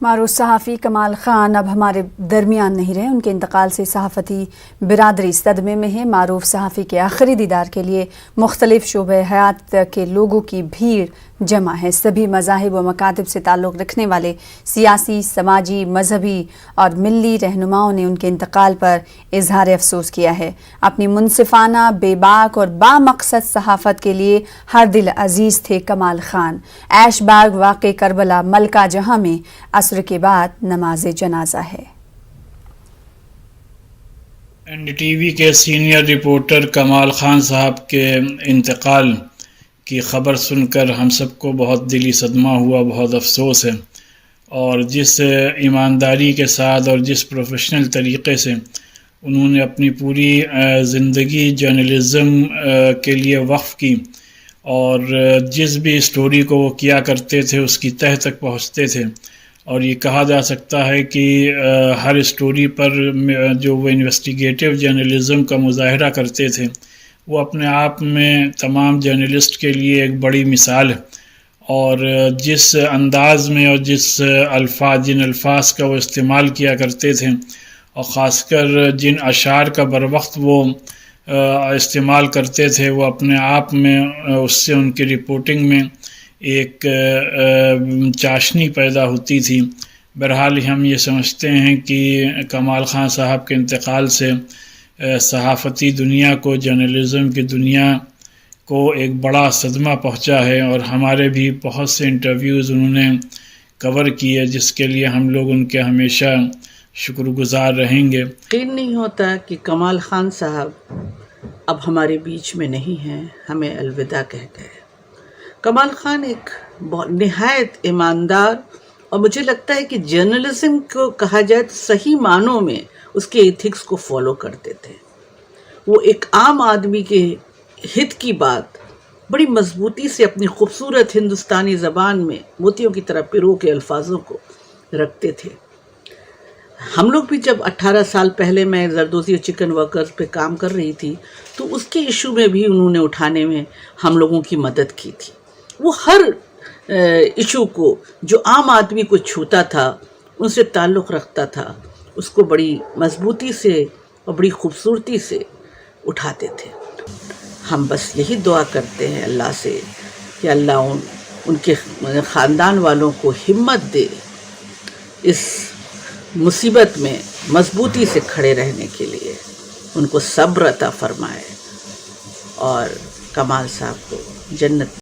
معروف صحافی کمال خان اب ہمارے درمیان نہیں رہے۔ ان کے انتقال سے صحافتی برادری صدمے میں ہے۔ معروف صحافی کے آخری دیدار کے لیے مختلف شعبۂ حیات کے لوگوں کی بھیڑ جمع ہے۔ سبھی مذاہب و مکاتب سے تعلق رکھنے والے سیاسی، سماجی، مذہبی اور ملی رہنماؤں نے ان کے انتقال پر اظہار افسوس کیا ہے۔ اپنی منصفانہ، بے باک اور بامقصد صحافت کے لیے ہر دل عزیز تھے کمال خان۔ ایش باغ واقع کربلا ملکہ جہاں میں عصر کے بعد نماز جنازہ ہے۔ این ڈی ٹی وی کے سینئر رپورٹر کمال خان صاحب کے انتقال کی خبر سن کر ہم سب کو بہت دلی صدمہ ہوا، بہت افسوس ہے، اور جس ایمانداری کے ساتھ اور جس پروفیشنل طریقے سے انہوں نے اپنی پوری زندگی جرنلزم کے لیے وقف کی، اور جس بھی اسٹوری کو وہ کیا کرتے تھے اس کی تہہ تک پہنچتے تھے، اور یہ کہا جا سکتا ہے کہ ہر اسٹوری پر جو وہ انویسٹیگیٹو جرنلزم کا مظاہرہ کرتے تھے وہ اپنے آپ میں تمام جرنلسٹ کے لیے ایک بڑی مثال ہے، اور جس انداز میں اور جس جن الفاظ کا وہ استعمال کیا کرتے تھے، اور خاص کر جن اشعار کا بر وقت وہ استعمال کرتے تھے، وہ اپنے آپ میں اس سے ان کی رپورٹنگ میں ایک چاشنی پیدا ہوتی تھی۔ بہرحال ہم یہ سمجھتے ہیں کہ کمال خان صاحب کے انتقال سے صحافتی دنیا کو، جرنلزم کی دنیا کو ایک بڑا صدمہ پہنچا ہے، اور ہمارے بھی بہت سے انٹرویوز انہوں نے کور کیے جس کے لیے ہم لوگ ان کے ہمیشہ شکر گزار رہیں گے۔ یقین نہیں ہوتا کہ کمال خان صاحب اب ہمارے بیچ میں نہیں ہیں، ہمیں الوداع کہہ گئے۔ کمال خان ایک نہایت ایماندار، اور مجھے لگتا ہے کہ جرنلزم کو کہا جائے تو صحیح معنوں میں اس کے ایتھکس کو فالو کرتے تھے۔ وہ ایک عام آدمی کے ہت کی بات بڑی مضبوطی سے اپنی خوبصورت ہندوستانی زبان میں موتیوں کی طرح پرو کے الفاظوں کو رکھتے تھے۔ ہم لوگ بھی جب 18 سال پہلے میں زردوزی اور چکن ورکرز پہ کام کر رہی تھی تو اس کے ایشو میں بھی انہوں نے اٹھانے میں ہم لوگوں کی مدد کی تھی۔ وہ ہر ایشو کو جو عام آدمی کو چھوتا تھا، ان سے تعلق رکھتا تھا، اس کو بڑی مضبوطی سے اور بڑی خوبصورتی سے اٹھاتے تھے۔ ہم بس یہی دعا کرتے ہیں اللہ سے کہ اللہ ان کے خاندان والوں کو ہمت دے، اس مصیبت میں مضبوطی سے کھڑے رہنے کے لیے ان کو صبر عطا فرمائے، اور کمال صاحب کو جنت